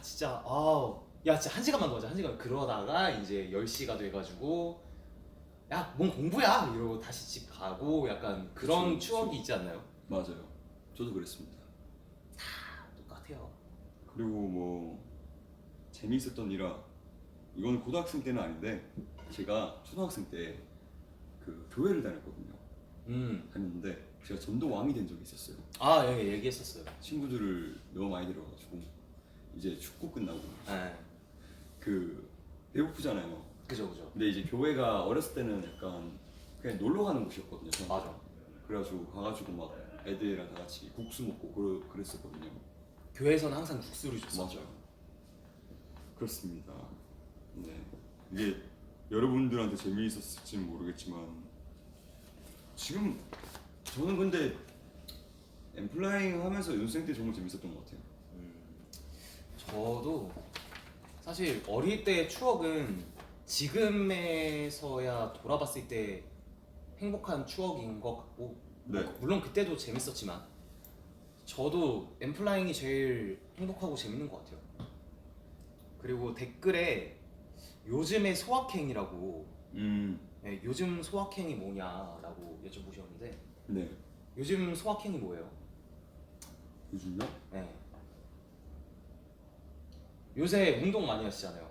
진짜 야 진짜 한 시간만 더 하자 한 시간 그러다가 이제 10시가 돼가지고 야 뭔 공부야 이러고 다시 집 가고 약간 그런
그쵸.
추억이 있지 않나요?
맞아요. 저도 그랬습니다.
똑같아요.
그리고 뭐 재미있었던 일화 이건 고등학생 때는 아닌데 제가 초등학생 때 그 교회를 다녔거든요. 다녔는데 제가 전도 왕이 된 적이 있었어요.
예, 얘기했었어요.
친구들을 너무 많이 데려가지고 이제 축구 끝나고
네.
그 배고프잖아요.
그죠.
근데 이제 교회가 어렸을 때는 약간 그냥 놀러 가는 곳이었거든요. 저는.
맞아.
그래가지고 가가지고 막 애들이랑 다 같이 국수 먹고 그랬었거든요.
교회에서는 항상 국수를 줬어.
맞아요. 그렇습니다. 네. 이게 여러분들한테 재미있었을지는 모르겠지만 지금 저는 근데 엠플라잉 하면서 연습생 때 정말 재밌었던 것 같아요.
저도 사실 어릴 때 추억은 지금에서야 돌아봤을 때 행복한 추억인 것 같고
네.
물론 그때도 재밌었지만 저도 엠플라잉이 제일 행복하고 재밌는 것 같아요. 그리고 댓글에 요즘의 소확행이라고 네, 요즘 소확행이 뭐냐라고 여쭤보셨는데
네.
요즘 소확행이 뭐예요?
요즘요?
네. 요새 운동 많이 하시잖아요.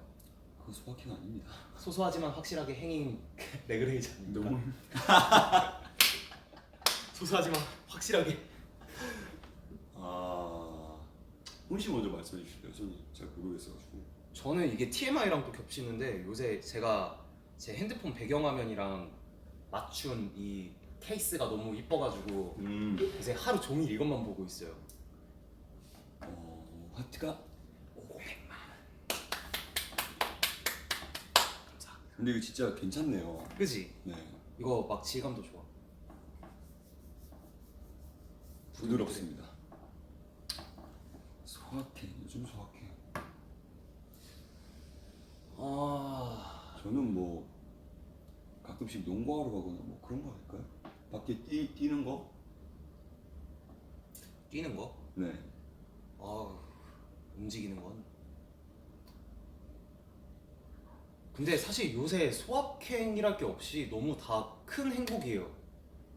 그거 소확행 아닙니다.
소소하지만 확실하게 행인 레그레이즈 아닙니까?
너무
소소하지만 확실하게.
아, 훈씨 먼저 말씀해 주실래요? 저는 잘 모르겠어가지고.
저는 이게 TMI랑 또 겹치는데 요새 제가 제 핸드폰 배경화면이랑 맞춘 이 케이스가 너무 이뻐가지고 요새 하루 종일 이것만 보고 있어요.
하트가
500만.
근데 이거 진짜 괜찮네요.
그지?
네.
이거 막 질감도 좋아.
부드럽습니다. 소확행, 요즘 소확행.
아,
저는 뭐 가끔씩 농구하러 가거나 뭐 그런 거 할까요? 밖에 뛰는 거?
뛰는 거?
네.
아, 움직이는 건. 근데 사실 요새 소확행이랄 게 없이 너무 다 큰 행복이에요.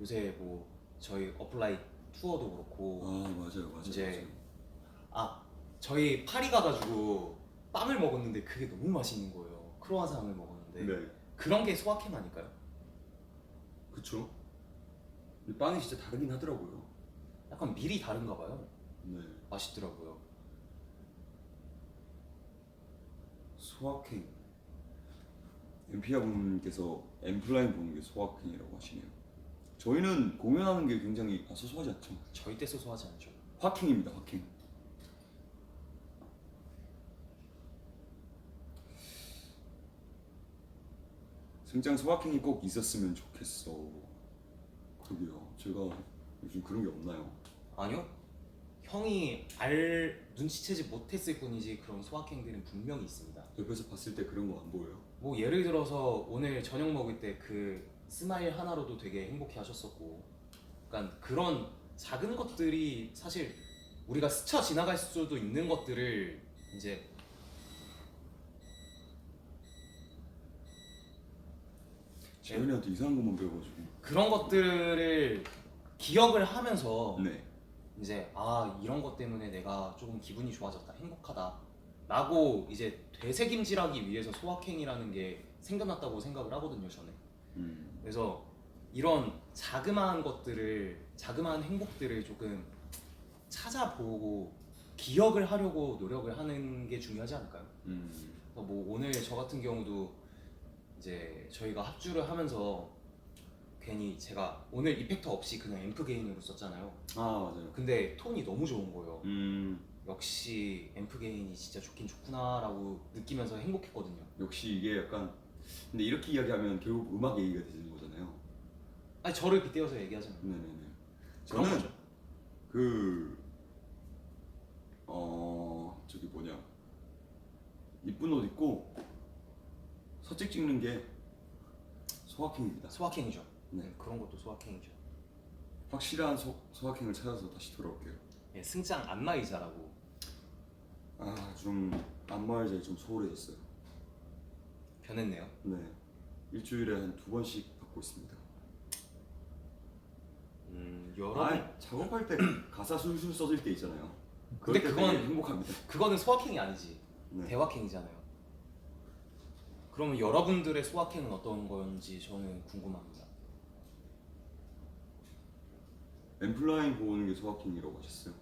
요새 뭐 저희 어플라이 투어도 그렇고
맞아요.
이제 저희 파리 가가지고 빵을 먹었는데 그게 너무 맛있는 거예요. 크로와상을 먹었는데
네.
그런 게 소확행 아닐까요?
그쵸? 근데 빵이 진짜 다르긴 하더라고요.
약간 밀이 다른가 봐요.
네.
맛있더라고요.
소확행. 엠피아 분께서 엠플라잉 보는 게 소확행이라고 하시네요. 저희는 공연하는 게 굉장히 소소하지 않죠?
절대 소소하지 않죠.
확행입니다, 확행. 승장 소확행이 꼭 있었으면 좋겠어. 그러게요. 제가 요즘 그런 게 없나요?
아니요? 형이 눈치채지 못했을 뿐이지 그런 소확행들은 분명히 있습니다.
옆에서 봤을 때 그런 거 안 보여요?
뭐 예를 들어서 오늘 저녁 먹을 때 그 스마일 하나로도 되게 행복해 하셨었고 약간 그런 작은 것들이 사실 우리가 스쳐 지나갈 수도 있는 것들을 이제
재현이한테 이상한 것만 배워가지고.
그런 것들을 기억을 하면서
네.
이제 이런 것 때문에 내가 조금 기분이 좋아졌다, 행복하다 라고 이제 되새김질하기 위해서 소확행이라는 게 생겨났다고 생각을 하거든요, 저는. 그래서 이런 자그마한 것들을, 자그마한 행복들을 조금 찾아보고 기억을 하려고 노력을 하는 게 중요하지 않을까요? 그래서 뭐 오늘 저 같은 경우도 이제 저희가 합주를 하면서 괜히 제가 오늘 이펙터 없이 그냥 앰프 게인으로 썼잖아요.
맞아요.
근데 톤이 너무 좋은 거예요.
음,
역시 앰프 게인이 진짜 좋긴 좋구나라고 느끼면서 행복했거든요.
역시 이게 약간, 근데 이렇게 이야기하면 결국 음악 얘기가 되는 거잖아요.
아니 저를 빗대어서 얘기하잖아요.
네네네.
그런
저는
거죠.
저기 뭐냐, 이쁜 옷 입고 서찍 찍는 게 소확행입니다.
소확행이죠.
네.
그런 것도 소확행이죠.
확실한 소확행을 찾아서 다시 돌아올게요.
예, 승장 안마의자라고.
좀 안마의자에 좀 소홀해졌어요.
변했네요.
네. 일주일에 한 2번씩 받고 있습니다.
여러분
작업할 때 가사 술술 써질 때 있잖아요.
근데
그럴 때
그건
되게 행복합니다.
그거는 소확행이 아니지.
네.
대확행이잖아요. 그러면 여러분들의 소확행은 어떤 건지 저는 궁금합니다.
엠플라잉 보는 게 소확행이라고 하셨어요.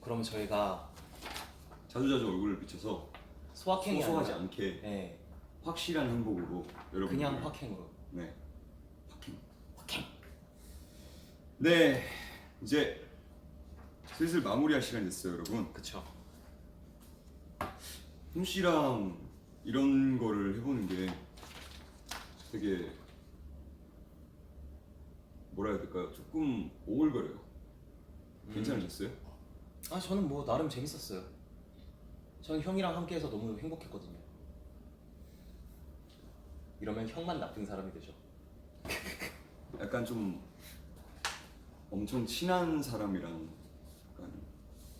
그러면 저희가
자주자주 얼굴을 비춰서
소확행이
소소하지
아니라
않게
네,
확실한 행복으로 여러분
그냥 확행으로.
네. 확행. 네. 이제 슬슬 마무리할 시간이 됐어요, 여러분.
그쵸.
훈 씨랑 이런 거를 해보는 게 되게 뭐라 해야 될까요? 조금 오글거려요. 괜찮으셨어요?
저는 뭐 나름 재밌었어요. 저는 형이랑 함께해서 너무 행복했거든요. 이러면 형만 나쁜 사람이 되죠.
약간 좀 엄청 친한 사람이랑 약간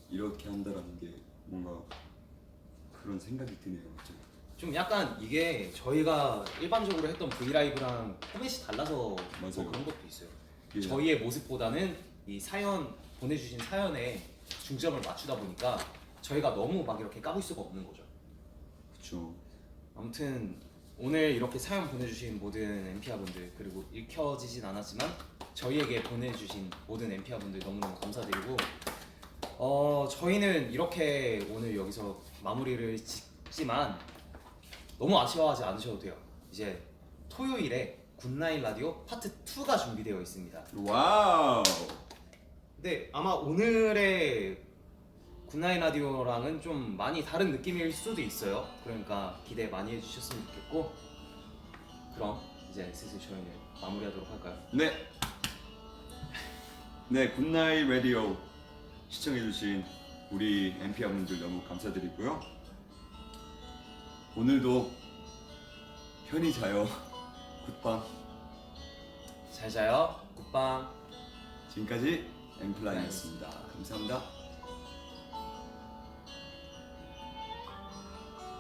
이렇게 한다라는 게 뭔가 그런 생각이 드네요. 갑자기.
좀 약간 이게 저희가 일반적으로 했던 브이라이브랑 포맷이 달라서 뭐
맞아요.
그런 것도 있어요.
예.
저희의 모습보다는 이 사연 보내주신 사연에 중점을 맞추다 보니까 저희가 너무 막 이렇게 까볼 수가 없는 거죠.
그쵸.
아무튼 오늘 이렇게 사연 보내주신 모든 엠피아분들 그리고 읽혀지진 않았지만 저희에게 보내주신 모든 엠피아분들 너무너무 감사드리고 저희는 이렇게 오늘 여기서 마무리를 짓지만 너무 아쉬워하지 않으셔도 돼요. 이제 토요일에 굿나잇 라디오 파트 2가 준비되어 있습니다.
와우.
근데 아마 오늘의 굿나잇 라디오랑은 좀 많이 다른 느낌일 수도 있어요. 그러니까 기대 많이 해주셨으면 좋겠고 그럼 이제 슬슬 저희는 마무리하도록 할까요?
네. 네, 굿나잇 라디오 시청해주신 우리 엠피아 분들 너무 감사드리고요. 오늘도 편히 자요. 굿밤.
잘 자요. 굿밤.
지금까지 엠플라이였습니다. 감사합니다.